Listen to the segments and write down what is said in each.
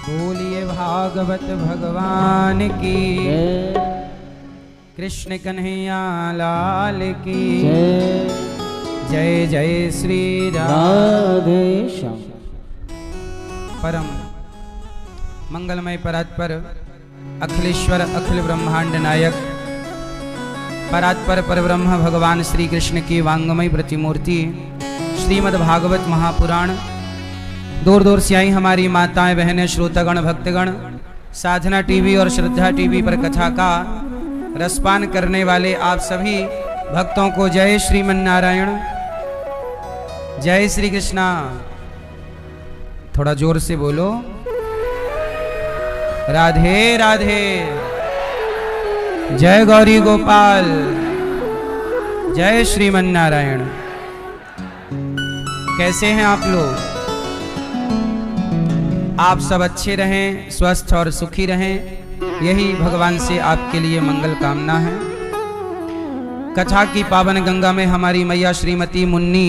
बोलिए भागवत भगवान की, कृष्ण कन्हैया लाल की जय जय श्री राधे श्याम। परम मंगलमय परात्पर अखिलेश्वर अखिल ब्रह्मांड नायक परात्पर परब्रह्म भगवान श्री कृष्ण की वांगमय प्रतिमूर्ति श्रीमद् भागवत महापुराण दूर दूर से आई हमारी माताएं बहनें श्रोतागण भक्तगण साधना टीवी और श्रद्धा टीवी पर कथा का रसपान करने वाले आप सभी भक्तों को जय श्रीमन्नारायण, जय श्री कृष्णा। थोड़ा जोर से बोलो, राधे राधे, जय गौरी गोपाल, जय श्रीमन्नारायण। कैसे हैं आप लोग? आप सब अच्छे रहें, स्वस्थ और सुखी रहें, यही भगवान से आपके लिए मंगल कामना है। कथा की पावन गंगा में हमारी मैया श्रीमती मुन्नी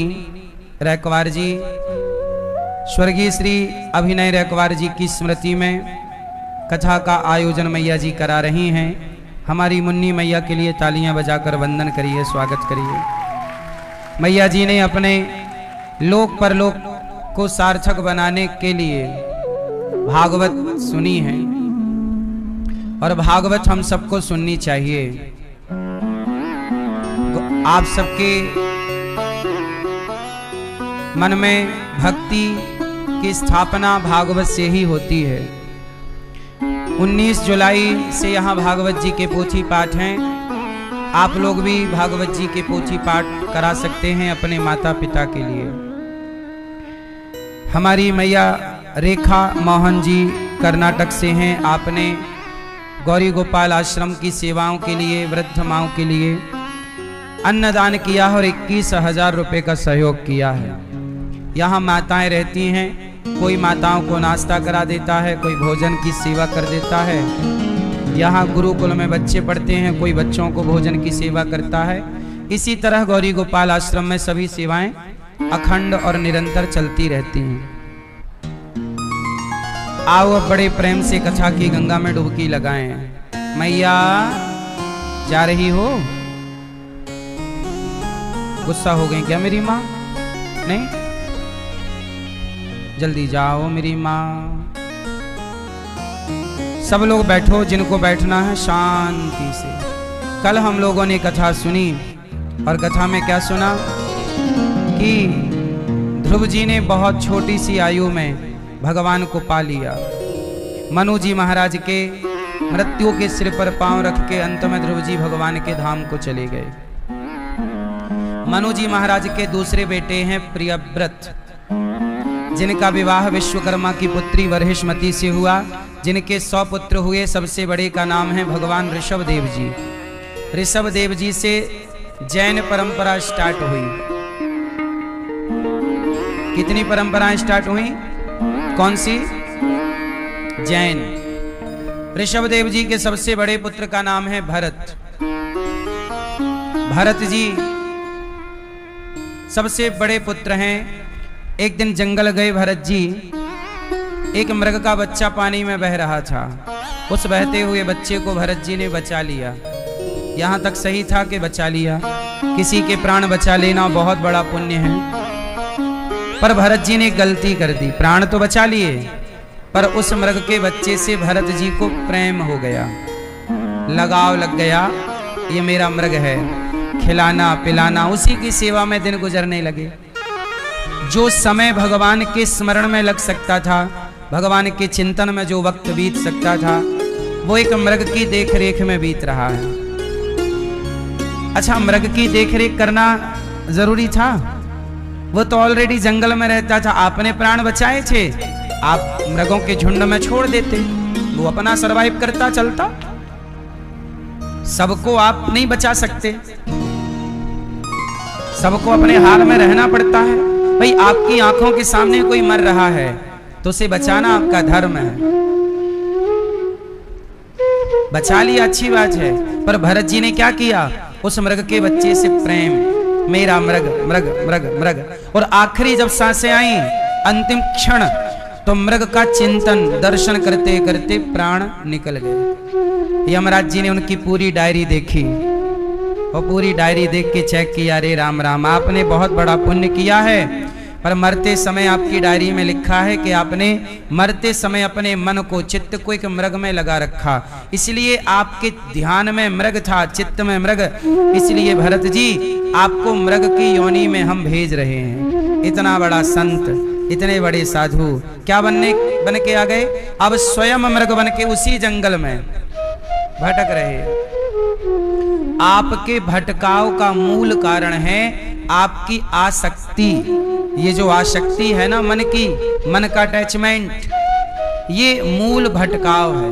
रैकवार जी, स्वर्गीय श्री अभिनय रैकवार जी की स्मृति में कथा का आयोजन मैया जी करा रही हैं। हमारी मुन्नी मैया के लिए तालियां बजाकर वंदन करिए, स्वागत करिए। मैया जी ने अपने लोक परलोक को सार्थक बनाने के लिए भागवत सुनी है और भागवत हम सबको सुननी चाहिए। आप सबके मन में भक्ति की स्थापना भागवत से ही होती है। 19 जुलाई से यहाँ भागवत जी के पोथी पाठ हैं। आप लोग भी भागवत जी के पोथी पाठ करा सकते हैं अपने माता पिता के लिए। हमारी मैया रेखा मोहन जी कर्नाटक से हैं। आपने गौरी गोपाल आश्रम की सेवाओं के लिए, वृद्ध माओं के लिए अन्नदान किया और 21,000 रुपये का सहयोग किया है। यहाँ माताएं रहती हैं, कोई माताओं को नाश्ता करा देता है, कोई भोजन की सेवा कर देता है। यहाँ गुरुकुल में बच्चे पढ़ते हैं, कोई बच्चों को भोजन की सेवा करता है। इसी तरह गौरी गोपाल आश्रम में सभी सेवाएं अखंड और निरंतर चलती रहती हैं। आओ अब बड़े प्रेम से कथा की गंगा में डुबकी लगाएं। मैया जा रही हो? गुस्सा हो गई क्या मेरी माँ? नहीं, जल्दी जाओ मेरी माँ। सब लोग बैठो, जिनको बैठना है शांति से। कल हम लोगों ने कथा सुनी और कथा में क्या सुना कि ध्रुव जी ने बहुत छोटी सी आयु में भगवान को पा लिया। मनु जी महाराज के मृत्यु के सिर पर पांव रख के अंत में ध्रुव जी भगवान के धाम को चले गए। मनु जी महाराज के दूसरे बेटे हैं प्रियव्रत, जिनका विवाह विश्वकर्मा की पुत्री वर्हिष्मती से हुआ, जिनके 100 पुत्र हुए। सबसे बड़े का नाम है भगवान ऋषभ देव जी। ऋषभ देव जी से जैन परंपरा स्टार्ट हुई। कितनी परंपराएं स्टार्ट हुई? कौन सी? जैन। ऋषभ देव जी के सबसे बड़े पुत्र का नाम है भरत। भरत जी सबसे बड़े पुत्र हैं। एक दिन जंगल गए भरत जी। एक मृग का बच्चा पानी में बह रहा था। उस बहते हुए बच्चे को भरत जी ने बचा लिया। यहां तक सही था कि बचा लिया। किसी के प्राण बचा लेना बहुत बड़ा पुण्य है, पर भरत जी ने गलती कर दी। प्राण तो बचा लिए, पर उस मृग के बच्चे से भरत जी को प्रेम हो गया, लगाव लग गया। ये मेरा मृग है, खिलाना पिलाना, उसी की सेवा में दिन गुजरने लगे। जो समय भगवान के स्मरण में लग सकता था, भगवान के चिंतन में जो वक्त बीत सकता था, वो एक मृग की देखरेख में बीत रहा है। अच्छा, मृग की देखरेख करना जरूरी था? वो तो ऑलरेडी जंगल में रहता था। आपने प्राण बचाए थे, आप मृगों के झुंड में छोड़ देते, वो अपना सरवाइव करता चलता। सबको आप नहीं बचा सकते, सबको अपने हाल में रहना पड़ता है। भाई, आपकी आंखों के सामने कोई मर रहा है तो उसे बचाना आपका धर्म है। बचा लिया, अच्छी बात है, पर भरत जी ने क्या किया? उस मृग के बच्चे से प्रेम, मेरा मृग मृग मृग मृग। और आखिरी जब सांसें आई, अंतिम क्षण तो मृग का चिंतन दर्शन करते करते प्राण निकल गए। यमराज जी ने उनकी पूरी डायरी देखी और पूरी डायरी देख के चेक किया, अरे राम राम, आपने बहुत बड़ा पुण्य किया है, पर मरते समय आपकी डायरी में लिखा है कि आपने मरते समय अपने मन को, चित्त को एक मृग में लगा रखा, इसलिए आपके ध्यान में मृग था, चित्त में मृग, इसलिए भरत जी आपको मृग की योनि में हम भेज रहे हैं। इतना बड़ा संत, इतने बड़े साधु क्या बन के आ गए? अब स्वयं मृग बन के उसी जंगल में भटक रहे। आपके भटकाव का मूल कारण है आपकी आसक्ति। ये जो आसक्ति है ना मन की, मन का अटैचमेंट, ये मूल भटकाव है।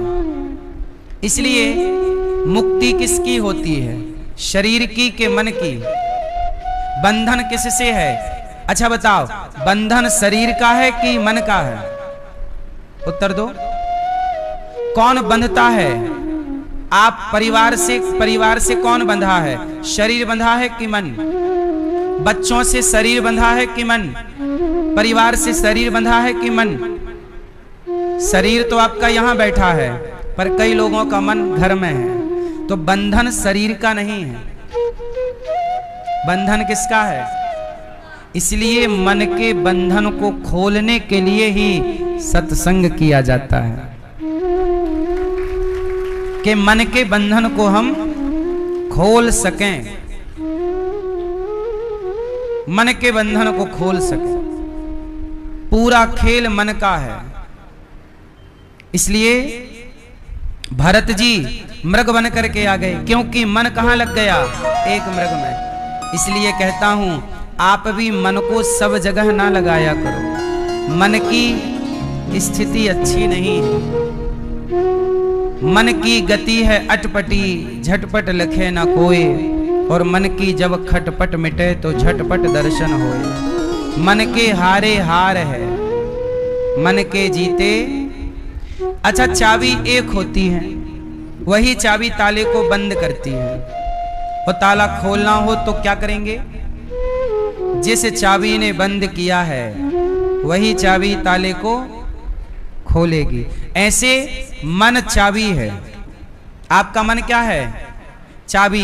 इसलिए मुक्ति किसकी होती है? शरीर की के मन की? बंधन किससे है? अच्छा बताओ, बंधन शरीर का है कि मन का है? उत्तर दो। कौन बंधता है? आप परिवार से कौन बंधा है? शरीर बंधा है कि मन? बच्चों से शरीर बंधा है कि मन? परिवार से शरीर बंधा है कि मन? शरीर तो आपका यहां बैठा है, पर कई लोगों का मन घर में है। तो बंधन शरीर का नहीं है, बंधन किसका है? इसलिए मन के बंधन को खोलने के लिए ही सत्संग किया जाता है, कि मन के बंधन को हम खोल सकें, मन के बंधन को खोल सकें। पूरा खेल मन का है। इसलिए भरत जी मृग बन करके आ गए, क्योंकि मन कहां लग गया? एक मृग में। इसलिए कहता हूं आप भी मन को सब जगह ना लगाया करो। मन की स्थिति अच्छी नहीं है। मन की गति है अटपटी, झटपट लखे ना कोई, और मन की जब खटपट मिटे तो झटपट दर्शन होए। मन के हारे हार है, मन के जीते। अच्छा, चाबी एक होती है, वही चाबी ताले को बंद करती है, और ताला खोलना हो तो क्या करेंगे? जिस चाबी ने बंद किया है वही चाबी ताले को खोलेगी। ऐसे मन चाबी है। आपका मन क्या है? चाबी।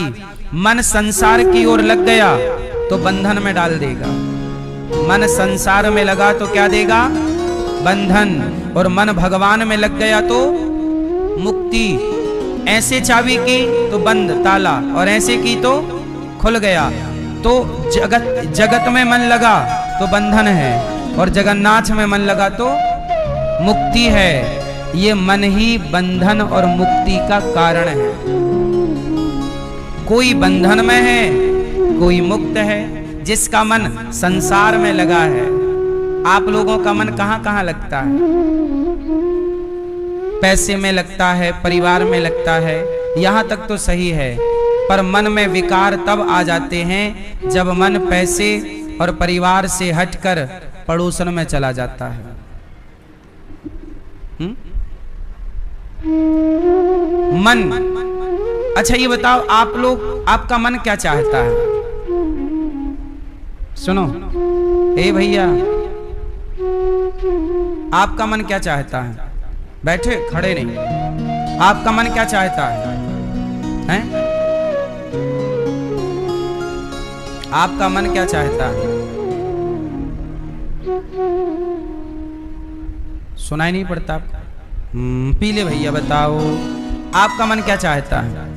मन संसार की ओर लग गया तो बंधन में डाल देगा। मन संसार में लगा तो क्या देगा? बंधन। और मन भगवान में लग गया तो मुक्ति। ऐसे चाबी की तो बंद ताला, और ऐसे की तो खुल गया। तो जगत में मन लगा तो बंधन है, और जगन्नाथ में मन लगा तो मुक्ति है। ये मन ही बंधन और मुक्ति का कारण है। कोई बंधन में है, कोई मुक्त है। जिसका मन संसार में लगा है। आप लोगों का मन कहां कहां लगता है? पैसे में लगता है, परिवार में लगता है, यहां तक तो सही है। पर मन में विकार तब आ जाते हैं जब मन पैसे और परिवार से हटकर पड़ोसन में चला जाता है। मन। अच्छा ये बताओ, आप लोग, आपका मन क्या चाहता है? सुनो ए भैया, आपका मन क्या चाहता है? बैठे, खड़े नहीं। आपका मन क्या चाहता है? हैं? आपका मन क्या चाहता है? सुनाई नहीं पड़ता? पीले भैया बताओ, आपका मन क्या चाहता है?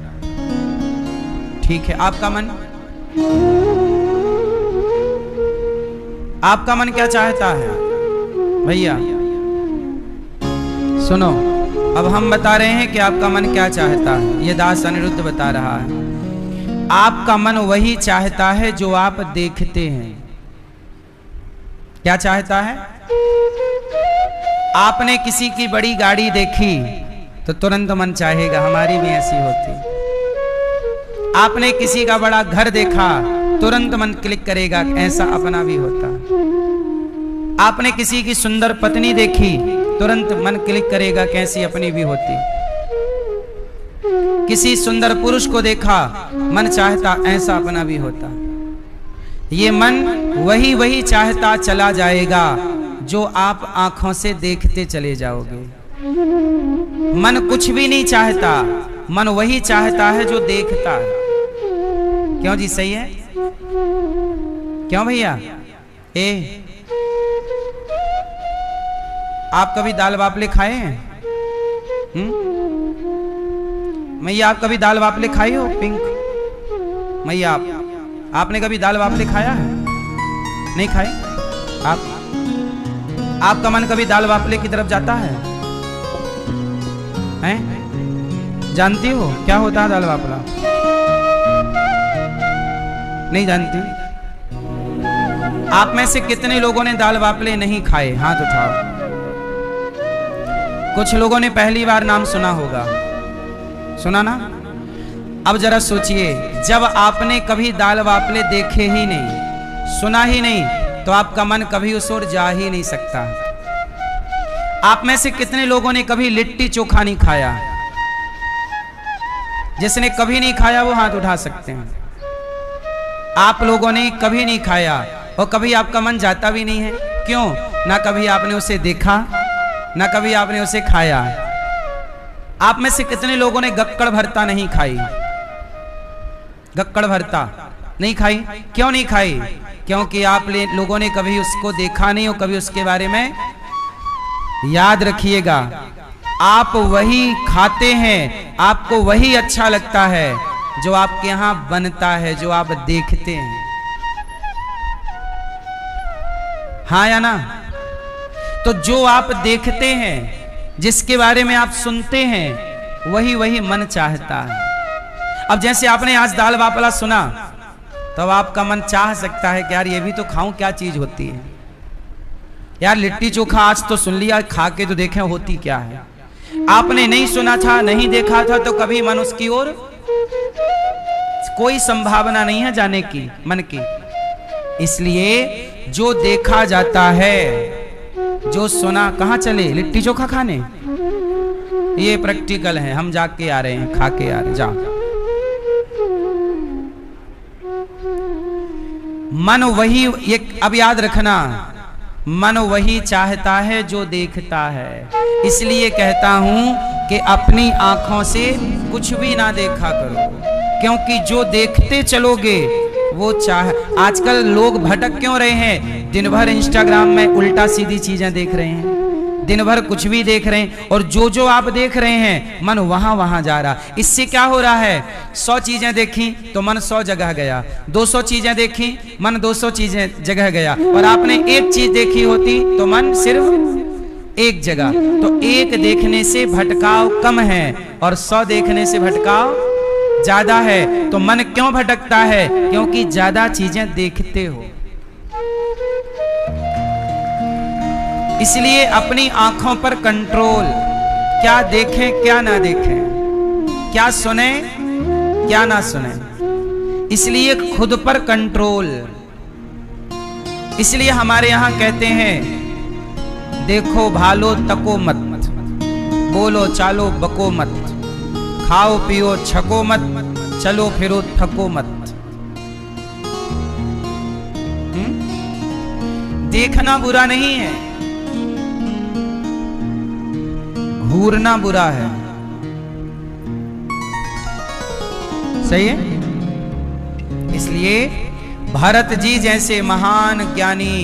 ठीक है, आपका मन, आपका मन क्या चाहता है भैया? सुनो, अब हम बता रहे हैं कि आपका मन क्या चाहता है। ये दास अनिरुद्ध बता रहा है। आपका मन वही चाहता है जो आप देखते हैं। क्या चाहता है? आपने किसी की बड़ी गाड़ी देखी तो तुरंत मन चाहेगा हमारी भी ऐसी होती। आपने किसी का बड़ा घर देखा, तुरंत मन क्लिक करेगा ऐसा अपना भी होता। आपने किसी की सुंदर पत्नी देखी, तुरंत मन क्लिक करेगा कैसी अपनी भी होती। किसी सुंदर पुरुष को देखा, मन चाहता ऐसा अपना भी होता। ये मन वही वही चाहता चला जाएगा जो आप आंखों से देखते चले जाओगे। मन कुछ भी नहीं चाहता, मन वही चाहता है जो देखता है। क्यों जी, सही है? क्यों भैया? आप कभी दाल बाफले खाए हैं? मैया आप कभी दाल बाफले खाई हो? पिंक मैया आपने कभी दाल बाफले खाया है? नहीं खाए? आपका मन कभी दाल बाफले की तरफ जाता है? हैं? जानती हो क्या होता है दाल बाफला? नहीं जानती? आप में से कितने लोगों ने दाल बाफले नहीं खाए? हाथ उठाओ। कुछ लोगों ने पहली बार नाम सुना होगा। सुना ना? अब जरा सोचिए, जब आपने कभी दाल बाफले देखे ही नहीं, सुना ही नहीं, तो आपका मन कभी उस ओर जा ही नहीं सकता। आप में से कितने लोगों ने कभी लिट्टी चोखा नहीं खाया? जिसने कभी नहीं खाया वो हाथ उठा सकते हैं। आप लोगों ने कभी नहीं खाया और कभी आपका मन जाता भी नहीं है। क्यों? ना कभी आपने उसे देखा, ना कभी आपने उसे खाया। आप में से कितने लोगों ने गक्कड़ भरता नहीं खाई? गक्कड़ भरता नहीं खाई? क्यों नहीं खाई? क्योंकि आप लोगों ने कभी उसको देखा नहीं और कभी उसके बारे में। याद रखिएगा, आप वही खाते हैं, आपको वही अच्छा लगता है जो आपके यहां बनता है, जो आप देखते हैं। हाँ या ना? तो जो आप देखते हैं, जिसके बारे में आप सुनते हैं, वही वही मन चाहता है। अब जैसे आपने आज दाल बाफला सुना, तो आपका मन चाह सकता है कि यार ये भी तो खाऊं, क्या चीज होती है यार। लिट्टी चोखा आज तो सुन लिया, खा के तो देखें होती क्या है। आपने नहीं सुना था, नहीं देखा था, तो कभी मन उसकी ओर कोई संभावना नहीं है जाने की, मन की। इसलिए जो देखा जाता है, जो सुना, कहां चले लिट्टी चोखा खाने? ये प्रैक्टिकल है, हम जाके आ रहे हैं, खा के आ रहे। जाओ। मन वही, ये अब याद रखना, मन वही चाहता है जो देखता है। इसलिए कहता हूं कि अपनी आंखों से कुछ भी ना देखा करो, क्योंकि जो देखते चलोगे वो आजकल लोग भटक क्यों रहे हैं? दिन भर इंस्टाग्राम में उल्टा सीधी चीजें देख रहे हैं, दिन भर कुछ भी देख रहे हैं, और जो जो आप देख रहे हैं मन वहां वहां जा रहा। इससे क्या हो रहा है? 100 चीजें देखी तो मन 100 जगह गया, 200 चीजें देखी मन 200 चीजें जगह गया, और आपने एक चीज देखी होती तो मन सिर्फ एक जगह। तो एक देखने से भटकाव कम है और 100 देखने से भटकाव ज्यादा है। तो मन क्यों भटकता है? क्योंकि ज्यादा चीजें देखते हो। इसलिए अपनी आंखों पर कंट्रोल, क्या देखें क्या ना देखें, क्या सुने क्या ना सुने, इसलिए खुद पर कंट्रोल। इसलिए हमारे यहां कहते हैं, देखो भालो तको मत, बोलो चालो बको मत, खाओ पियो छको मत, चलो फिरो थको मत। देखना बुरा नहीं है, घूरना बुरा है। सही है? इसलिए भरत जी जैसे महान ज्ञानी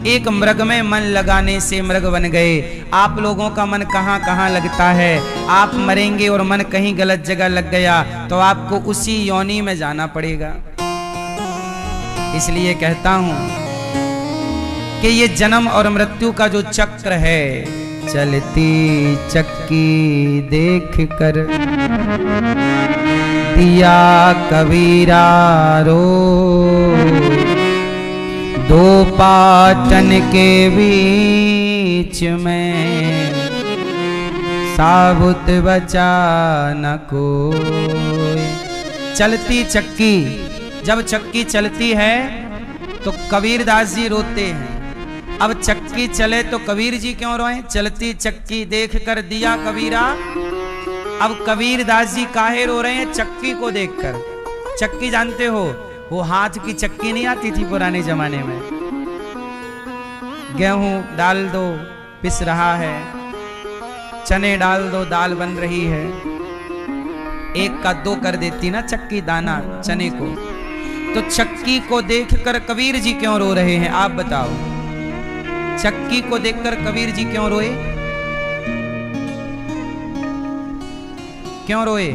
एक मृग में मन लगाने से मृग बन गए। आप लोगों का मन कहां कहां लगता है? आप मरेंगे और मन कहीं गलत जगह लग गया तो आपको उसी योनि में जाना पड़ेगा। इसलिए कहता हूं कि ये जन्म और मृत्यु का जो चक्र है, चलती चक्की देख कर दिया कबीरा रो, दो पाटन के बीच में साबुत बचा न कोई। चलती चक्की, जब चक्की चलती है तो कबीरदास जी रोते हैं। अब चक्की चले तो कबीर जी क्यों रोए? चलती चक्की देख कर दिया कबीरा। अब कबीरदास जी काहे रो रहे हैं? चक्की को देखकर। चक्की जानते हो, वो हाथ की चक्की नहीं आती थी पुराने जमाने में, गेहूं डाल दो पिस रहा है, चने डाल दो दाल बन रही है। एक का दो कर देती ना चक्की दाना चने को, तो चक्की को देखकर कबीर जी क्यों रो रहे हैं आप बताओ? चक्की को देखकर कबीर जी क्यों रोए? क्यों रोए?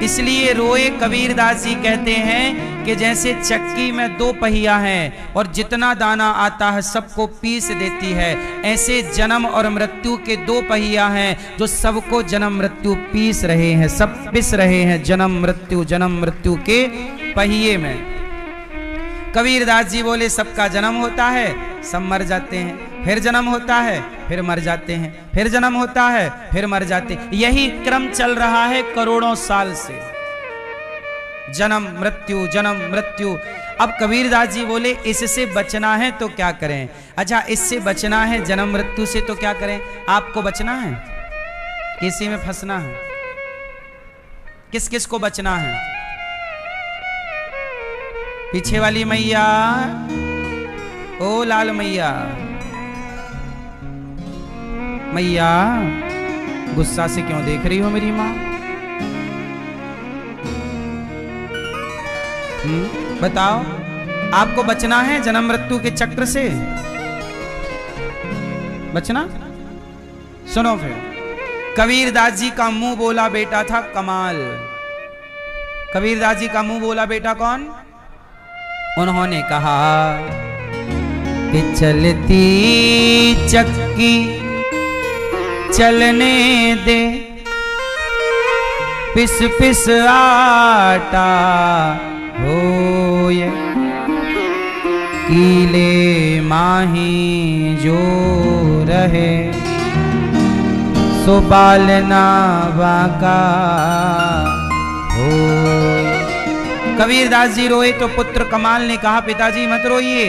इसलिए रोए, कबीरदास जी कहते हैं कि जैसे चक्की में दो पहिया हैं और जितना दाना आता है सबको पीस देती है, ऐसे जन्म और मृत्यु के दो पहिया हैं जो सबको जन्म मृत्यु पीस रहे हैं, सब पिस रहे हैं जन्म मृत्यु के पहिए में। कबीरदास जी बोले सबका जन्म होता है, सब मर जाते हैं, फिर जन्म होता है, फिर मर जाते हैं, फिर जन्म होता है, फिर मर जाते हैं। यही क्रम चल रहा है करोड़ों साल से, जन्म मृत्यु। अब कबीरदास जी बोले इससे बचना है तो क्या करें? अच्छा, इससे बचना है जन्म मृत्यु से तो क्या करें? आपको बचना है, किसी में फंसना है? किस किस को बचना है? पीछे वाली मैया, ओ लाल मैया, मैया गुस्सा से क्यों देख रही हो मेरी माँ? बताओ, आपको बचना है जन्म मृत्यु के चक्र से? बचना? सुनो फिर, कबीरदास जी का मुंह बोला बेटा था कमाल। कबीरदास जी का मुंह बोला बेटा कौन? उन्होंने कहा कि चलती चक्की चलने दे, पिस पिस आटा होए, कीले माही जो रहे, सो बालना बाका होए। कबीरदास जी रोए तो पुत्र कमाल ने कहा पिताजी मत रोइए,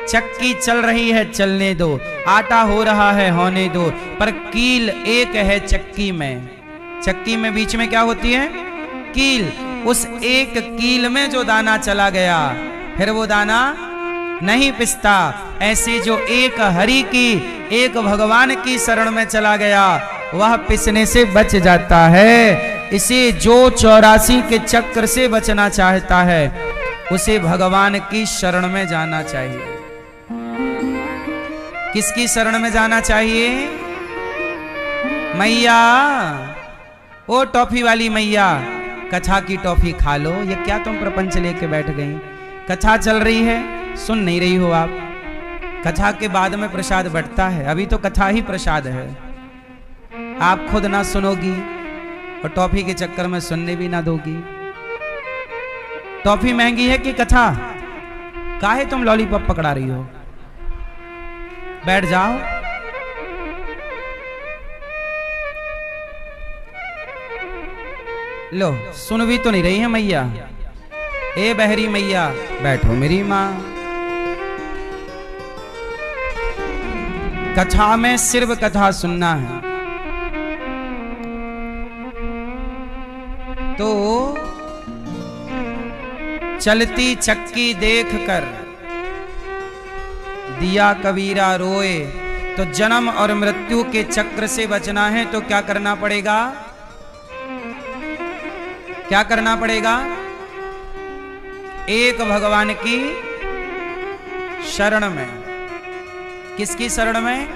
चक्की चल रही है चलने दो, आटा हो रहा है होने दो, पर कील एक है चक्की में। चक्की में बीच में क्या होती है? कील। उस एक कील में जो दाना चला गया फिर वो दाना नहीं पिसता। ऐसे जो एक हरि की, एक भगवान की शरण में चला गया वह पिसने से बच जाता है। इसे जो 84 के चक्र से बचना चाहता है उसे भगवान की शरण में जाना चाहिए। किसकी शरण में जाना चाहिए? मैया, ओ टॉफी वाली मैया, कथा की टॉफी खा लो। ये क्या तुम प्रपंच लेके बैठ गई? कथा चल रही है, सुन नहीं रही हो आप? कथा के बाद में प्रसाद बढ़ता है, अभी तो कथा ही प्रसाद है। आप खुद ना सुनोगी और टॉफी के चक्कर में सुनने भी ना दोगी। टॉफी महंगी है कि कथा? काहे तुम लॉलीपॉप पकड़ा रही हो? बैठ जाओ। लो, सुन भी तो नहीं रही है मैया। ए बहरी मैया, बैठो मेरी माँ। कथा में सिर्फ कथा सुनना है। तो चलती चक्की देखकर दिया कबीरा रोए। तो जन्म और मृत्यु के चक्र से बचना है तो क्या करना पड़ेगा? क्या करना पड़ेगा? एक भगवान की शरण में। किसकी शरण में?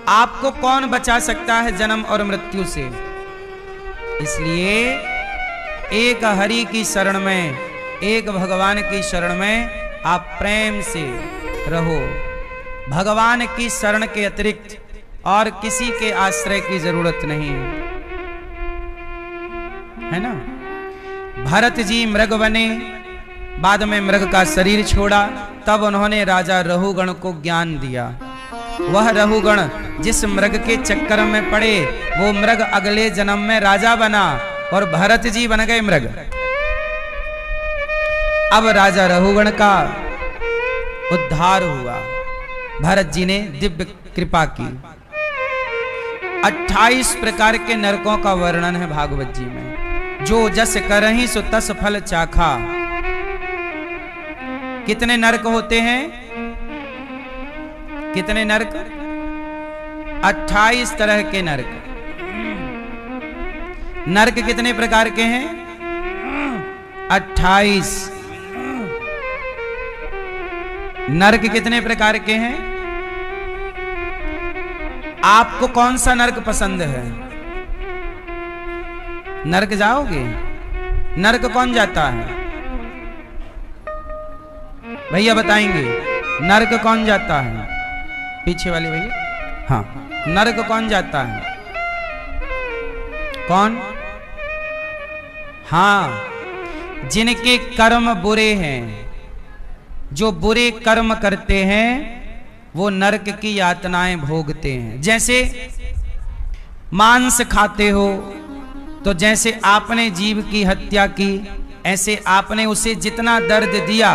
आपको कौन बचा सकता है जन्म और मृत्यु से? इसलिए एक हरि की शरण में, एक भगवान की शरण में आप प्रेम से रहो। भगवान की शरण के अतिरिक्त और किसी के आश्रय की जरूरत नहीं है ना। भरत जी मृग बने, बाद में मृग का शरीर छोड़ा, तब उन्होंने राजा रहुगण को ज्ञान दिया। वह रहुगण जिस मृग के चक्कर में पड़े वो मृग अगले जन्म में राजा बना और भरत जी बन गए मृग। अब राजा रहुगण का उद्धार हुआ, भरत जी ने दिव्य कृपा की। 28 प्रकार के नरकों का वर्णन है भागवत जी में। जो जस करहि सो तस फल चाखा। कितने नरक होते हैं? कितने नरक? 28 तरह के नरक। नरक कितने प्रकार के हैं? 28। नरक कितने प्रकार के हैं? आपको कौन सा नरक पसंद है? नरक जाओगे? नरक कौन जाता है? भैया बताएंगे, नरक कौन जाता है? पीछे वाले भैया। हाँ, नरक कौन जाता है? कौन? हाँ, जिनके कर्म बुरे हैं, जो बुरे कर्म करते हैं, वो नरक की यातनाएं भोगते हैं। जैसे मांस खाते हो, तो जैसे आपने जीव की हत्या की, ऐसे आपने उसे जितना दर्द दिया,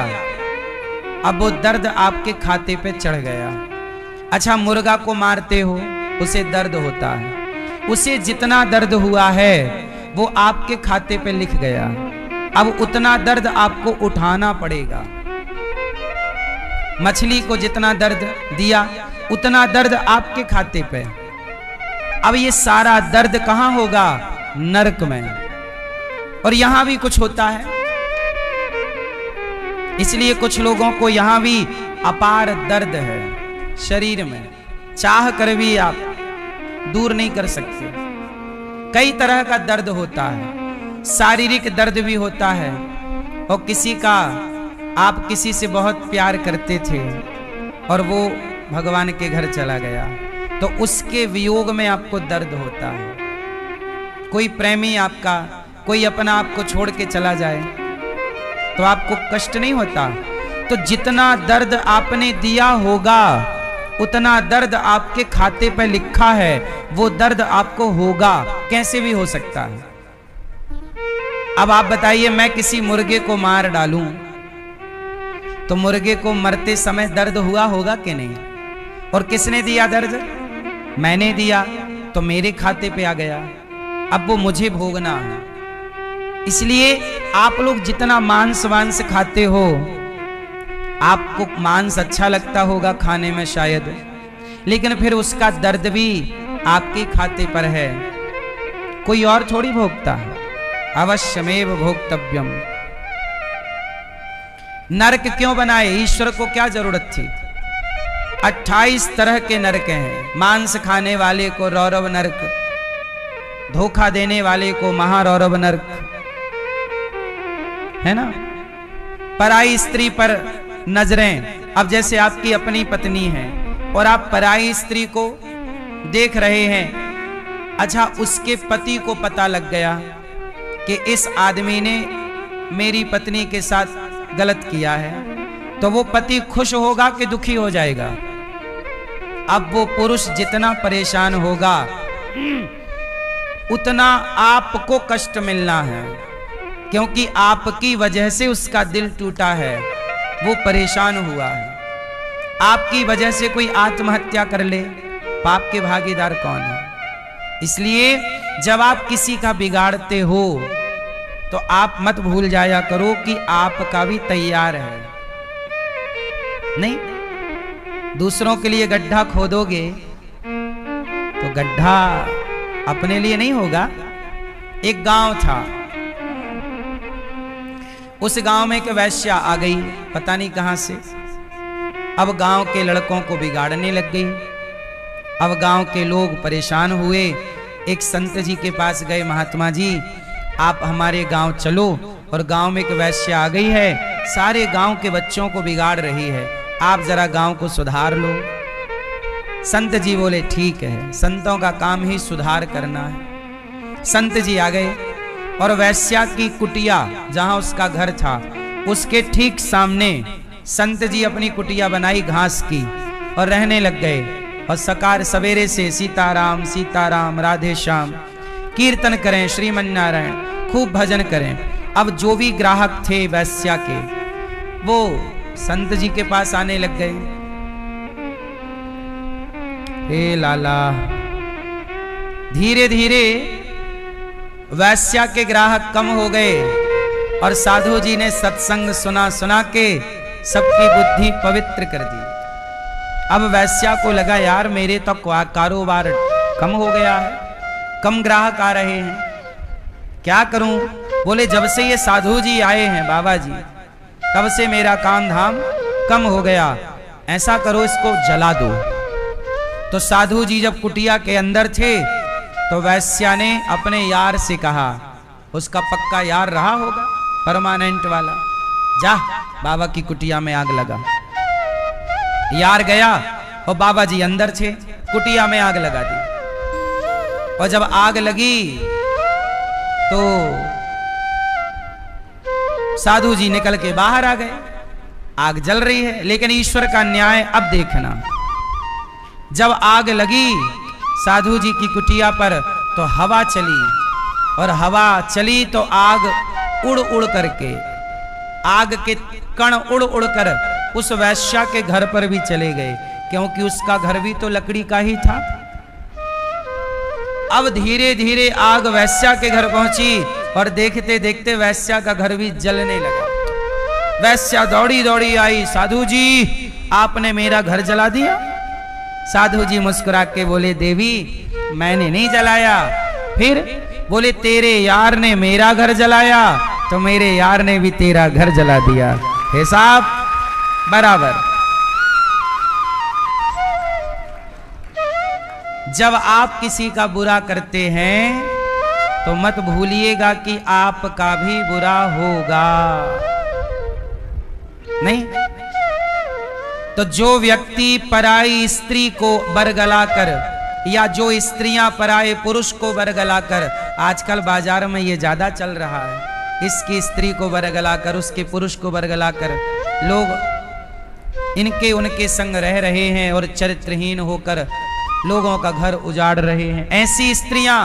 अब वो दर्द आपके खाते पे चढ़ गया। अच्छा, मुर्गा को मारते हो, उसे दर्द होता है, उसे जितना दर्द हुआ है वो आपके खाते पे लिख गया। अब उतना दर्द आपको उठाना पड़ेगा। मछली को जितना दर्द दिया, उतना दर्द आपके खाते पे। अब ये सारा दर्द कहां होगा? नरक में। और यहां भी कुछ होता है, इसलिए कुछ लोगों को यहां भी अपार दर्द है शरीर में, चाह कर भी आप दूर नहीं कर सकते। कई तरह का दर्द होता है, शारीरिक दर्द भी होता है, और किसी का, आप किसी से बहुत प्यार करते थे और वो भगवान के घर चला गया, तो उसके वियोग में आपको दर्द होता है। कोई प्रेमी आपका, कोई अपना आपको छोड़ के चला जाए तो आपको कष्ट नहीं होता? तो जितना दर्द आपने दिया होगा, उतना दर्द आपके खाते पर लिखा है, वो दर्द आपको होगा, कैसे भी हो सकता है। अब आप बताइए, मैं किसी मुर्गे को मार डालूं तो मुर्गे को मरते समय दर्द हुआ होगा कि नहीं? और किसने दिया दर्द? मैंने दिया, तो मेरे खाते पे आ गया, अब वो मुझे भोगना है। इसलिए आप लोग जितना मांस वांस खाते हो, आपको मांस अच्छा लगता होगा खाने में शायद, लेकिन फिर उसका दर्द भी आपके खाते पर है, कोई और थोड़ी भोगता है। अवश्यमेव भोक्तव्यम। नरक क्यों बनाए? ईश्वर को क्या जरूरत थी? 28 तरह के नरक हैं। मांस खाने वाले को रौरव नरक, धोखा देने वाले को महारौरव नरक, है ना? पराई स्त्री पर नजरें। अब जैसे आपकी अपनी पत्नी है और आप पराई स्त्री को देख रहे हैं, अच्छा, उसके पति को पता लग गया कि इस आदमी ने मेरी पत्नी के साथ गलत किया है, तो वो पति खुश होगा कि दुखी हो जाएगा? अब वो पुरुष जितना परेशान होगा, उतना आपको कष्ट मिलना है, क्योंकि आपकी वजह से उसका दिल टूटा है, वो परेशान हुआ है। आपकी वजह से कोई आत्महत्या कर ले, पाप के भागीदार कौन है? इसलिए जब आप किसी का बिगाड़ते हो, तो आप मत भूल जाया करो कि आपका भी तैयार है। नहीं, दूसरों के लिए गड्ढा खोदोगे तो गड्ढा अपने लिए नहीं होगा। एक गांव था, उस गांव में एक वैश्या आ गई, पता नहीं कहां से। अब गांव के लड़कों को बिगाड़ने लग गई। अब गांव के लोग परेशान हुए, एक संत जी के पास गए, महात्मा जी आप हमारे गांव चलो, और गांव में एक वैश्या आ गई है, सारे गांव के बच्चों को बिगाड़ रही है, आप जरा गांव को सुधार लो। संत जी बोले ठीक है, संतों का काम ही सुधार करना है। संत जी आ गए और वैश्या की कुटिया, जहां उसका घर था, उसके ठीक सामने संत जी अपनी कुटिया बनाई घास की और रहने लग गए। और सकार सवेरे से सीताराम सीताराम राधे श्याम कीर्तन करें, श्रीमन नारायण खूब भजन करें। अब जो भी ग्राहक थे वैश्या के, वो संत जी के पास आने लग गए। हे लाला, धीरे धीरे वैश्या के ग्राहक कम हो गए और साधु जी ने सत्संग सुना सुना के सबकी बुद्धि पवित्र कर दी। अब वैश्या को लगा यार मेरे तो कारोबार कम हो गया है, कम ग्राहक आ रहे हैं, क्या करूं। बोले जब से ये साधु जी आए हैं बाबा जी, तब से मेरा काम धाम कम हो गया, ऐसा करो इसको जला दो। तो साधु जी जब कुटिया के अंदर थे तो वैश्या ने अपने यार से कहा, उसका पक्का यार रहा होगा परमानेंट वाला, जा बाबा की कुटिया में आग लगा। यार गया और बाबा जी अंदर थे, कुटिया में आग लगा दी। और जब आग लगी तो साधु जी निकल के बाहर आ गए। आग जल रही है, लेकिन ईश्वर का न्याय अब देखना। जब आग लगी साधु जी की कुटिया पर तो हवा चली, और हवा चली तो आग उड़ उड़ करके, आग के कण उड़ उड़ कर उस वैश्या के घर पर भी चले गए, क्योंकि उसका घर भी तो लकड़ी का ही था। अब धीरे धीरे आग वैश्या के घर पहुंची और देखते देखते वैश्या का घर भी जलने लगा। वैश्या दौड़ी दौड़ी आई, साधु जी आपने मेरा घर जला दिया। साधु जी मुस्कुरा के बोले, देवी मैंने नहीं जलाया। फिर बोले, तेरे यार ने मेरा घर जलाया तो मेरे यार ने भी तेरा घर जला दिया, हिसाब बराबर। जब आप किसी का बुरा करते हैं तो मत भूलिएगा कि आपका भी बुरा होगा। नहीं तो जो व्यक्ति पराई स्त्री को बरगला कर, या जो स्त्रियां पराये पुरुष को बरगला कर, आजकल बाजार में ये ज्यादा चल रहा है, इसकी स्त्री को बरगला कर, उसके पुरुष को बरगला कर लोग इनके उनके संग रह रहे हैं और चरित्रहीन होकर लोगों का घर उजाड़ रहे हैं। ऐसी स्त्रियां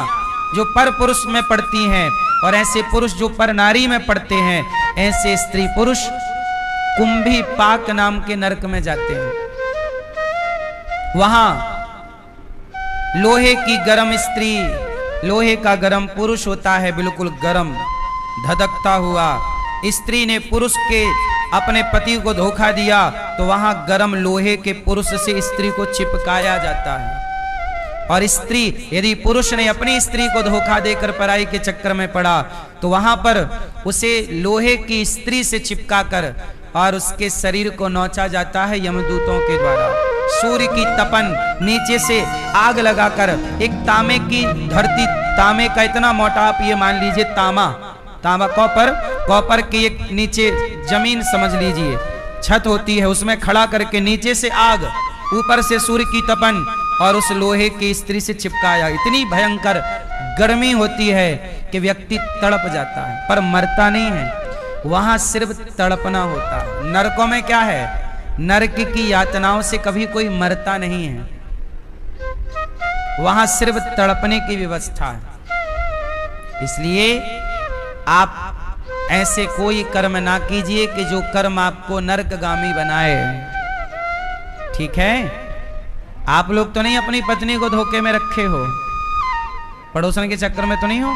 जो पर पुरुष में पड़ती हैं और ऐसे पुरुष जो पर नारी में पड़ते हैं, ऐसे स्त्री पुरुष कुंभी पाक नाम के नरक में जाते हैं। वहां लोहे की गरम स्त्री, लोहे का गरम पुरुष होता है, बिल्कुल गरम धधकता हुआ। स्त्री ने पुरुष के अपने पति को धोखा दिया तो वहां गरम लोहे के पुरुष से स्त्री को चिपकाया जाता है। और स्त्री, यदि पुरुष ने अपनी स्त्री को धोखा देकर पराई के चक्कर में पड़ा तो वहां पर उसे लोहे की स्त्री से चिपका कर और उसके शरीर को नोचा जाता है यमदूतों के द्वारा। सूर्य की तपन, नीचे से आग लगाकर एक तांबे की धरती, तांबे का इतना मोटा, आप ये मान लीजिए तांबा कॉपर की एक नीचे जमीन समझ लीजिए छत होती है, उसमें खड़ा करके नीचे से आग, ऊपर से सूर्य की तपन और उस लोहे की स्त्री से चिपकाया। इतनी भयंकर गर्मी होती है कि व्यक्ति तड़प जाता है पर मरता नहीं है, वहां सिर्फ तड़पना होता है। नरकों में क्या है, नरक की यातनाओं से कभी कोई मरता नहीं है, वहां सिर्फ तड़पने की व्यवस्था है। इसलिए आप ऐसे कोई कर्म ना कीजिए कि जो कर्म आपको नरकगामी बनाए। ठीक है, आप लोग तो नहीं अपनी पत्नी को धोखे में रखे हो, पड़ोसन के चक्कर में तो नहीं हो?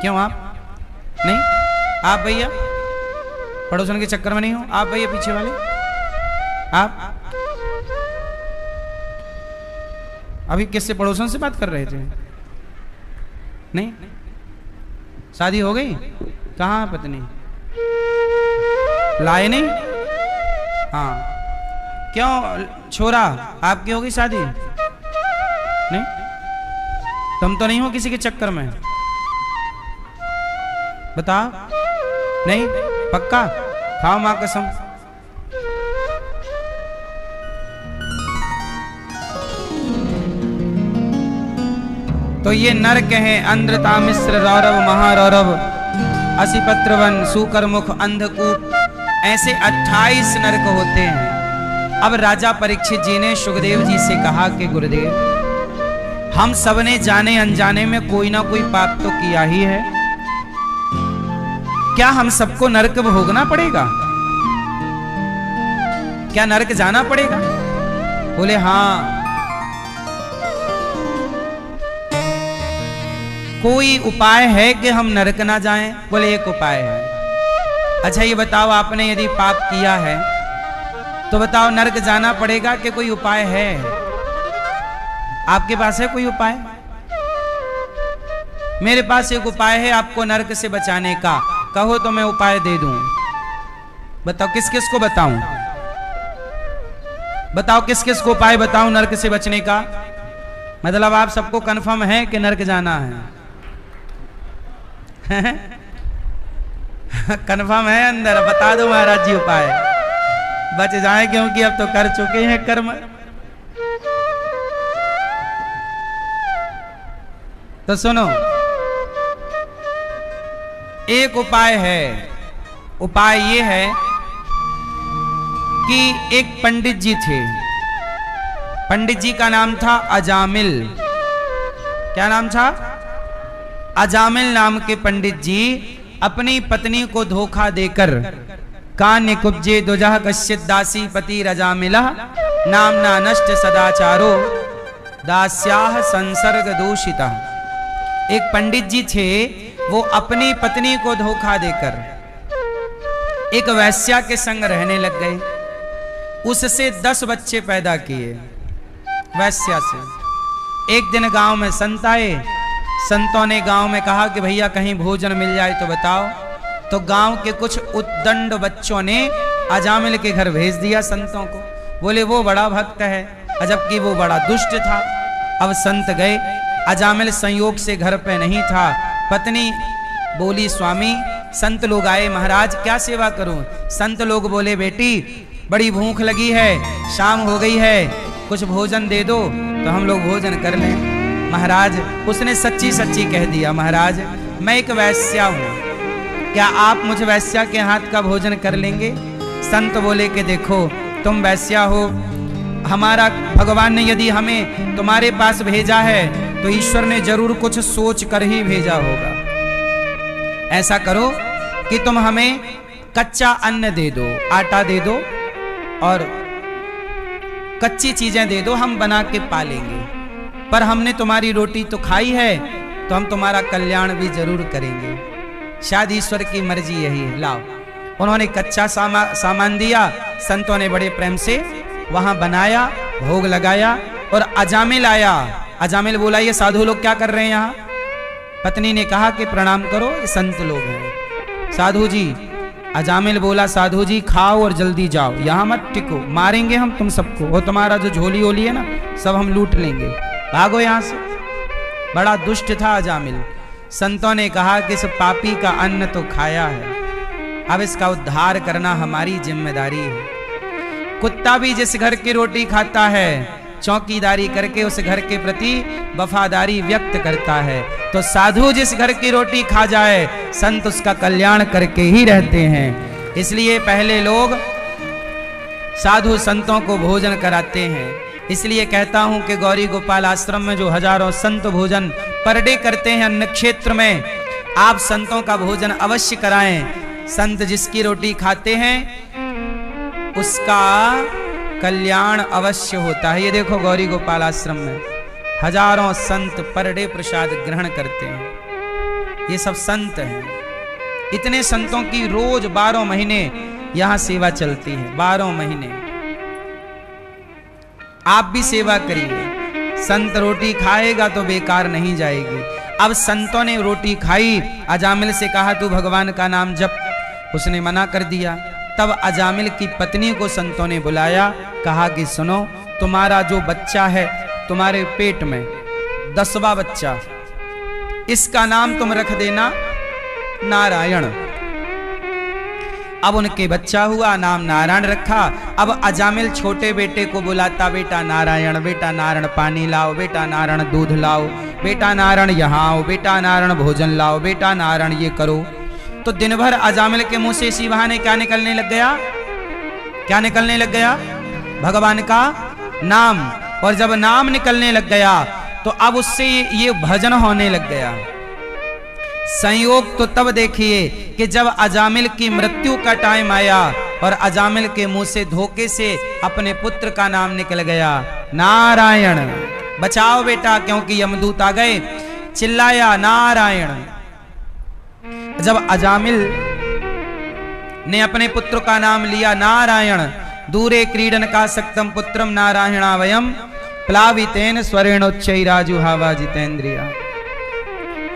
क्यों आप नहीं? आप भैया पड़ोसन के चक्कर में नहीं हो? आप भैया पीछे वाले, आप अभी किससे, पड़ोसन से बात कर रहे थे? नहीं, शादी हो गई? कहाँ पत्नी? लाए नहीं? हाँ, क्यों छोरा आपकी होगी शादी? नहीं, तुम तो नहीं हो किसी के चक्कर में? बताओ, नहीं? पक्का? खाओ मां कसम। तो ये नरक हैं, अंध्रता मिश्र रौरव महारौरव असिपत्रवन सूकरमुख अंधकूप, ऐसे 28 नरक होते हैं। अब राजा परीक्षित जी ने सुखदेव जी से कहा कि गुरुदेव, हम सबने जाने अनजाने में कोई ना कोई पाप तो किया ही है, क्या हम सबको नरक भोगना पड़ेगा? क्या नरक जाना पड़ेगा? बोले हाँ। कोई उपाय है कि हम नरक ना जाएं? बोले एक उपाय है। अच्छा ये बताओ, आपने यदि पाप किया है तो बताओ नरक जाना पड़ेगा कि कोई उपाय है? आपके पास है कोई उपाय? मेरे पास एक उपाय है आपको नरक से बचाने का। कहो तो मैं उपाय दे दूं। बताओ किस किस को बताऊं? बताओ किस किस को उपाय बताऊं नरक से बचने का? मतलब आप सबको कंफर्म है कि नरक जाना है? कंफर्म है अंदर? बता दो महाराज जी उपाय, बच जाए, क्योंकि अब तो कर चुके हैं कर्म। तो सुनो, एक उपाय है। उपाय ये है कि एक पंडित जी थे। पंडित जी का नाम था अजामिल। क्या नाम था? अजामिल नाम के पंडित जी अपनी पत्नी को धोखा देकर कान्य कुब्जे दुजह कश्चित दासी पति रजामिला नामना नष्ट सदाचारो दास्याह संसर्ग दूषिता। एक पंडित जी थे, वो अपनी पत्नी को धोखा देकर एक वैश्या के संग रहने लग गए। उससे 10 बच्चे पैदा किए वैश्या से। एक दिन गांव में संत आए। संतों ने गांव में कहा कि भैया कहीं भोजन मिल जाए तो बताओ। तो गांव के कुछ उद्दंड बच्चों ने अजामिल के घर भेज दिया संतों को। बोले वो बड़ा भक्त है, जबकि वो बड़ा दुष्ट था। अब संत गए, अजामिल संयोग से घर पे नहीं था। पत्नी बोली स्वामी संत लोग आए, महाराज क्या सेवा करूं? संत लोग बोले बेटी बड़ी भूख लगी है, शाम हो गई है, कुछ भोजन दे दो तो हम लोग भोजन कर लें। महाराज उसने सच्ची सच्ची कह दिया, महाराज मैं एक वैश्या हूं, क्या आप मुझ वैश्या के हाथ का भोजन कर लेंगे? संत बोले कि देखो तुम वैश्या हो, हमारा भगवान ने यदि हमें तुम्हारे पास भेजा है तो ईश्वर ने जरूर कुछ सोच कर ही भेजा होगा। ऐसा करो कि तुम हमें कच्चा अन्न दे दो, आटा दे दो और कच्ची चीजें दे दो, हम बना के पालेंगे। पर हमने तुम्हारी रोटी तो खाई है तो हम तुम्हारा कल्याण भी जरूर करेंगे। शायद ईश्वर की मर्जी यही है, लाओ। उन्होंने कच्चा सामान दिया। संतों ने बड़े प्रेम से वहां बनाया, भोग लगाया और अजामिल आया। अजामिल बोला ये साधु लोग क्या कर रहे हैं यहाँ? पत्नी ने कहा कि प्रणाम करो, ये संत लोग हैं। साधु जी, अजामिल बोला साधु जी खाओ और जल्दी जाओ, यहाँ मत टिको, मारेंगे हम तुम सबको, वो तुम्हारा जो झोली ओली है ना सब हम लूट लेंगे, भागो यहाँ से। बड़ा दुष्ट था अजामिल। संतों ने कहा कि इस पापी का अन्न तो खाया है, अब इसका उद्धार करना हमारी जिम्मेदारी है। कुत्ता भी जिस घर की रोटी खाता है चौकीदारी करके उस घर के प्रति वफादारी व्यक्त करता है, तो साधु जिस घर की रोटी खा जाए संत उसका कल्याण करके ही रहते हैं। इसलिए पहले लोग साधु संतों को भोजन कराते हैं। इसलिए कहता हूं कि गौरी गोपाल आश्रम में जो हजारों संत भोजन पर डे करते हैं अन्न क्षेत्र में, आप संतों का भोजन अवश्य कराएं। संत जिसकी रोटी खाते हैं उसका कल्याण अवश्य होता है। ये देखो गौरी गोपाल आश्रम में हजारों संत पर डे प्रसाद ग्रहण करते हैं। ये सब संत हैं। इतने संतों की रोज 12 महीने यहां सेवा चलती है। 12 महीने आप भी सेवा करिए। संत रोटी खाएगा तो बेकार नहीं जाएगी। अब संतों ने रोटी खाई, अजामिल से कहा तू भगवान का नाम जप, उसने मना कर दिया। तब अजामिल की पत्नी को संतों ने बुलाया, कहा कि सुनो तुम्हारा जो बच्चा है तुम्हारे पेट में 10वां बच्चा, इसका नाम तुम रख देना नारायण। अब उनके बच्चा हुआ, नाम नारायण रखा। अब अजामिल छोटे बेटे को बुलाता, बेटा नारायण, बेटा नारायण पानी लाओ, बेटा नारायण दूध लाओ, बेटा नारायण यहाँ आओ, बेटा नारायण भोजन लाओ, बेटा नारायण ये करो। तो दिन भर अजामिल के मुंह से इसी बहाने क्या निकलने लग गया? क्या निकलने लग गया? भगवान का नाम। और जब नाम निकलने लग गया तो अब उससे ये भजन होने लग गया। संयोग तो तब देखिए कि जब अजामिल की मृत्यु का टाइम आया और अजामिल के मुंह से धोखे से अपने पुत्र का नाम निकल गया नारायण। बचाओ बेटा, क्योंकि यमदूत आ गए। चिल्लाया नारायण। जब अजामिल ने अपने पुत्र का नाम लिया नारायण, दूरे क्रीडन का सक्तम पुत्रम नारायणा वयम प्लावितेन स्वरेणोच्चैराजुहावा जितेंद्रिया।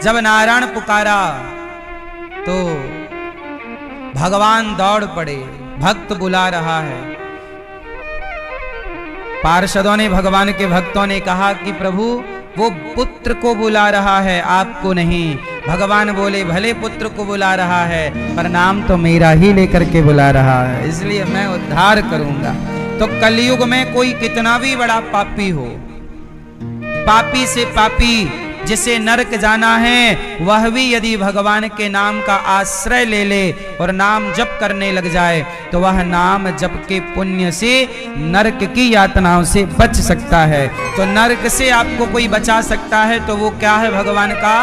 जब नारायण पुकारा तो भगवान दौड़ पड़े, भक्त बुला रहा है। पार्षदों ने, भगवान के भक्तों ने कहा कि प्रभु वो पुत्र को बुला रहा है, आपको नहीं। भगवान बोले भले पुत्र को बुला रहा है पर नाम तो मेरा ही लेकर के बुला रहा है, इसलिए मैं उद्धार करूंगा। तो कलयुग में कोई कितना भी बड़ा पापी हो, पापी से पापी जिसे नरक जाना है, वह भी यदि भगवान के नाम का आश्रय ले ले और नाम जप करने लग जाए तो वह नाम जप के पुण्य से नरक की यातनाओं से बच सकता है। तो नरक से आपको कोई बचा सकता है तो वो क्या है? भगवान का।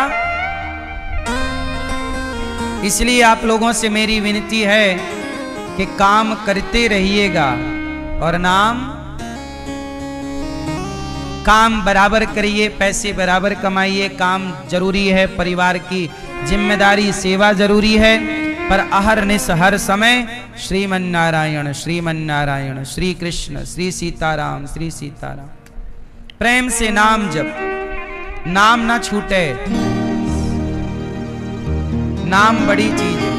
इसलिए आप लोगों से मेरी विनती है कि काम करते रहिएगा और काम बराबर करिए, पैसे बराबर कमाइए। काम जरूरी है, परिवार की जिम्मेदारी, सेवा जरूरी है, पर अहरनिश हर समय श्रीमन नारायण श्रीमन नारायण, श्री कृष्ण, श्री सीताराम, श्री सीताराम। प्रेम से नाम जप, नाम ना छूटे। नाम बड़ी चीज है।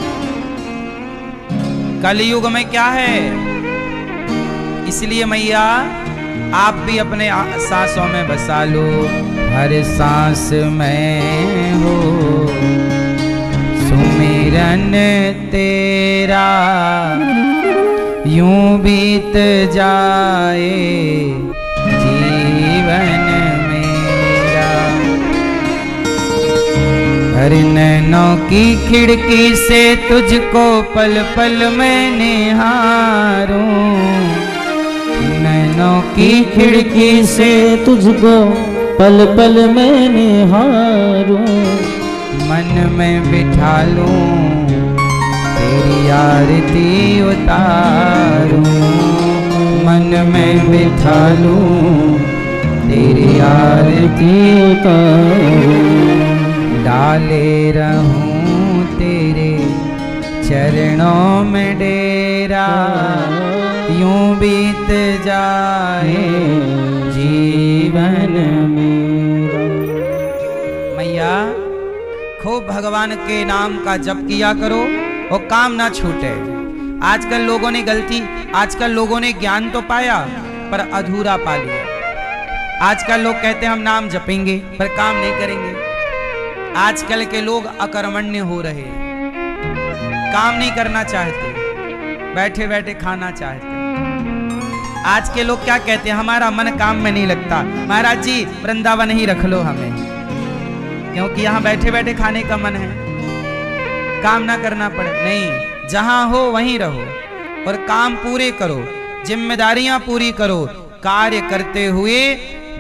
कलयुग में क्या है? इसलिए मैया आप भी अपने सांसों में बसा लो, हर सांस में हो सुमिरन तेरा, यूं बीत जाए जीवन मेरा। हर नैनों की खिड़की से तुझको पल पल में निहारूं, नैनों की खिड़की से तुझको पल पल में निहारूं, मन में बिठा लूं तेरी आरती उतारूं, मन में बिठा लूं तेरी आरती उतारूं। डाले रहूं तेरे चरणों में डेरा, यूं बीत जाए जीवन मेरा। मैया खूब भगवान के नाम का जप किया करो और काम ना छूटे। आजकल लोगों ने आजकल लोगों ने ज्ञान तो पाया पर अधूरा पा लिया। आजकल लोग कहते हैं हम नाम जपेंगे पर काम नहीं करेंगे। आजकल के लोग अकर्मण्य हो रहे, काम नहीं करना चाहते, बैठे बैठे खाना चाहते। आज के लोग क्या कहते हैं? हमारा मन काम में नहीं लगता। महाराज जी वृंदावन ही रख लो हमें, क्योंकि यहाँ बैठे बैठे खाने का मन है, काम ना करना पड़े। नहीं, जहां हो वहीं रहो और काम पूरे करो, जिम्मेदारियां पूरी करो। कार्य करते हुए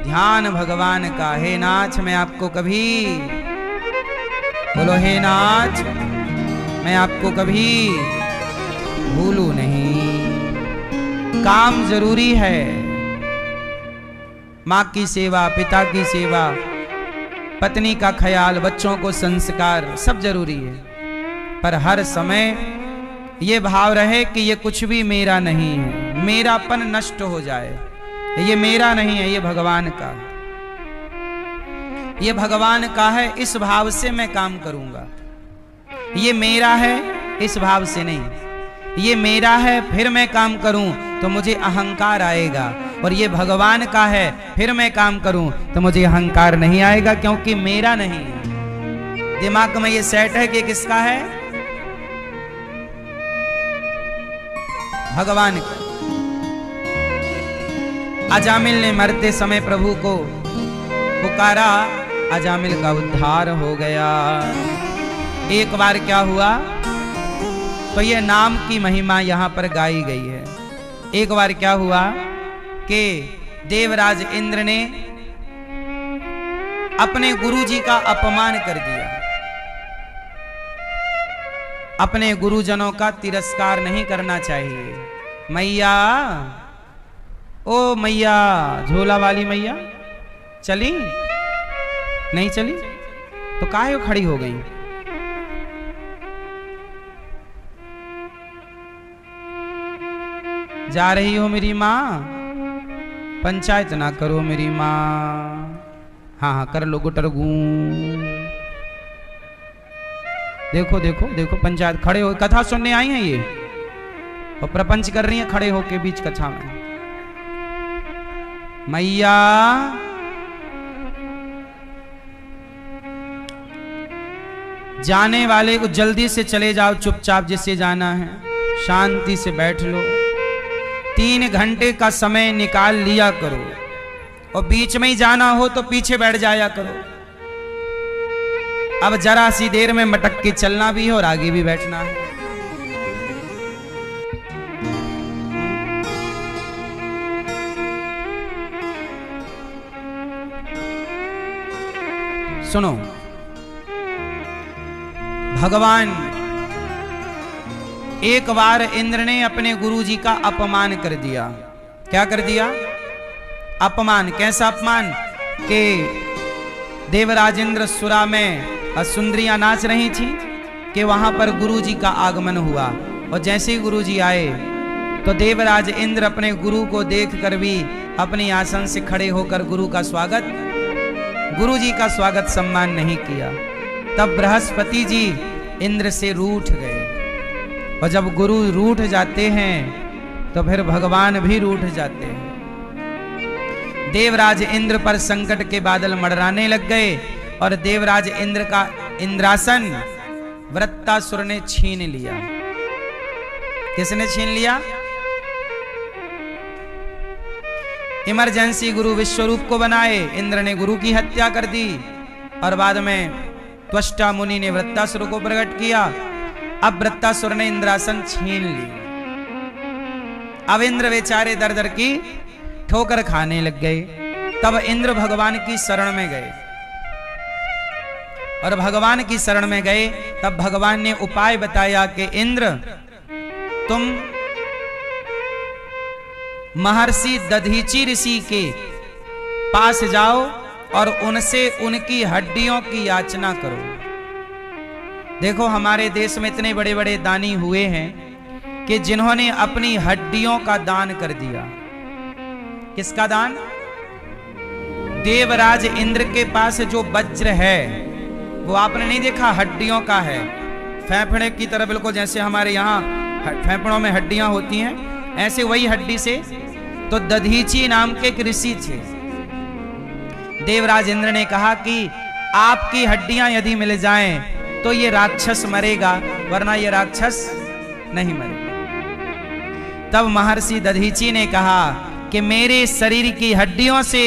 ध्यान भगवान का। हे नाथ मैं आपको कभी, बोलो हे नाथ मैं आपको कभी भूलू नहीं। काम जरूरी है, माँ की सेवा, पिता की सेवा, पत्नी का ख्याल, बच्चों को संस्कार, सब जरूरी है। पर हर समय ये भाव रहे कि ये कुछ भी मेरा नहीं है, मेरापन नष्ट हो जाए। ये मेरा नहीं है, ये भगवान का, ये भगवान का है, इस भाव से मैं काम करूंगा। ये मेरा है इस भाव से नहीं। ये मेरा है फिर मैं काम करूं तो मुझे अहंकार आएगा, और ये भगवान का है फिर मैं काम करूं तो मुझे अहंकार नहीं आएगा, क्योंकि मेरा नहीं है। दिमाग में ये सेट है कि किसका है? भगवान का। अजामिल ने मरते समय प्रभु को पुकारा, अजामिल का उद्धार हो गया। एक बार क्या हुआ तो ये नाम की महिमा यहां पर गाई गई है। एक बार क्या हुआ कि देवराज इंद्र ने अपने गुरुजी का अपमान कर दिया। अपने गुरुजनों का तिरस्कार नहीं करना चाहिए। मैया, ओ मैया, झोला वाली मैया चली नहीं चली तो काहे खड़ी हो गई? जा रही हो मेरी माँ, पंचायत ना करो मेरी माँ। हाँ हाँ कर लो गुटरगू। देखो देखो देखो पंचायत खड़े हो, कथा सुनने आई हैं ये और प्रपंच कर रही हैं खड़े होके बीच कथा में। मैया जाने वाले को जल्दी से चले जाओ, चुपचाप जिससे जाना है शांति से बैठ लो। 3 घंटे का समय निकाल लिया करो और बीच में ही जाना हो तो पीछे बैठ जाया करो। अब जरा सी देर में मटक के चलना भी है और आगे भी बैठना है। सुनो, भगवान एक बार इंद्र ने अपने गुरुजी का अपमान कर दिया। क्या कर दिया? अपमान। कैसा अपमान? कि देवराज इंद्र सुरा में सुंदरियां नाच रही थी कि वहां पर गुरुजी का आगमन हुआ और जैसे ही गुरुजी आए तो देवराज इंद्र अपने गुरु को देखकर भी अपनी आसन से खड़े होकर गुरु जी का स्वागत सम्मान नहीं किया। तब बृहस्पति जी इंद्र से रूठ गए और जब गुरु रूठ जाते हैं तो फिर भगवान भी रूठ जाते हैं। देवराज इंद्र पर संकट के बादल मंडराने लग गए और देवराज इंद्र का इंद्रासन वृत्तासुर ने छीन लिया। किसने छीन लिया? इमरजेंसी गुरु विश्वरूप को बनाए, इंद्र ने गुरु की हत्या कर दी और बाद में त्वष्टा मुनि ने वृत्तासुर को प्रकट किया। अब वृत्तासुर ने इंद्रासन छीन ली। अब इंद्र बेचारे दर दर की ठोकर खाने लग गए। तब इंद्र भगवान की शरण में गए और भगवान की शरण में गए तब भगवान ने उपाय बताया कि इंद्र तुम महर्षि दधीची ऋषि के पास जाओ और उनसे उनकी हड्डियों की याचना करो। देखो हमारे देश में इतने बड़े बड़े दानी हुए हैं कि जिन्होंने अपनी हड्डियों का दान कर दिया। किसका दान? देवराज इंद्र के पास जो वज्र है वो आपने नहीं देखा, हड्डियों का है, फेफड़े की तरह बिल्कुल जैसे हमारे यहाँ फेफड़ों में हड्डियां होती हैं, ऐसे वही हड्डी से। तो दधीची नाम के एक ऋषि थे। देवराज इंद्र ने कहा कि आपकी हड्डियां यदि मिल जाएं तो ये राक्षस मरेगा, वरना ये राक्षस नहीं मरेगा। तब महर्षि दधीची ने कहा कि मेरे शरीर की हड्डियों से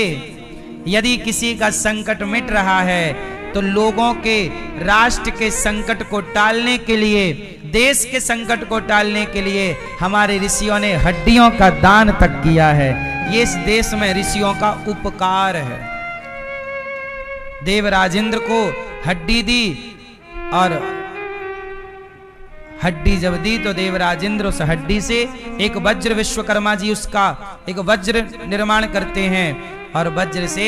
यदि किसी का संकट मिट रहा है तो लोगों के, राष्ट्र के संकट को टालने के लिए, देश के संकट को टालने के लिए हमारे ऋषियों ने हड्डियों का दान तक किया है। ये इस देश में ऋषियों का उपकार है। देवराज इंद्र को हड्डी दी और हड्डी जब दी तो देवराज इंद्र उस हड्डी से एक वज्र, विश्वकर्मा जी उसका एक वज्र निर्माण करते हैं और वज्र से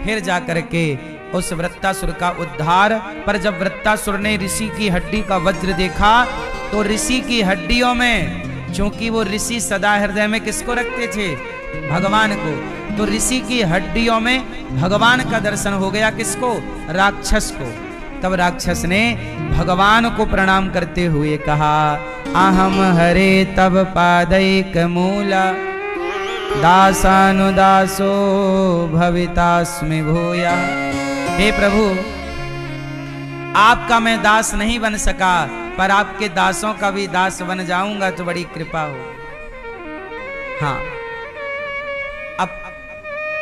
फिर जाकर के उस वृत्तासुर का उद्धार। पर जब वृत्तासुर ने ऋषि की हड्डी का वज्र देखा तो ऋषि की हड्डियों में, चूंकि वो ऋषि सदा हृदय में किसको रखते थे? भगवान को। तो ऋषि की हड्डियों में भगवान का दर्शन हो गया। किसको? राक्षस को। तब राक्षस ने भगवान को प्रणाम करते हुए कहा, अहम हरे तब पादैक मूला दासानुदासो भवितास्मि भूया। हे प्रभु, आपका मैं दास नहीं बन सका, पर आपके दासों का भी दास बन जाऊंगा तो बड़ी कृपा हो। हाँ, अब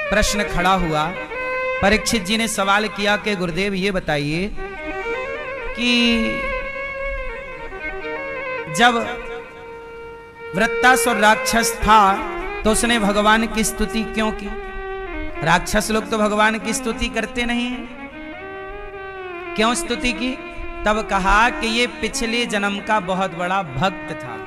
प्रश्न खड़ा हुआ। परीक्षित जी ने सवाल किया कि गुरुदेव ये बताइए कि जब वृत्तासुर राक्षस था तो उसने भगवान की स्तुति क्यों की? राक्षस लोग तो भगवान की स्तुति करते नहीं हैं, क्यों स्तुति की? तब कहा कि ये पिछले जन्म का बहुत बड़ा भक्त था।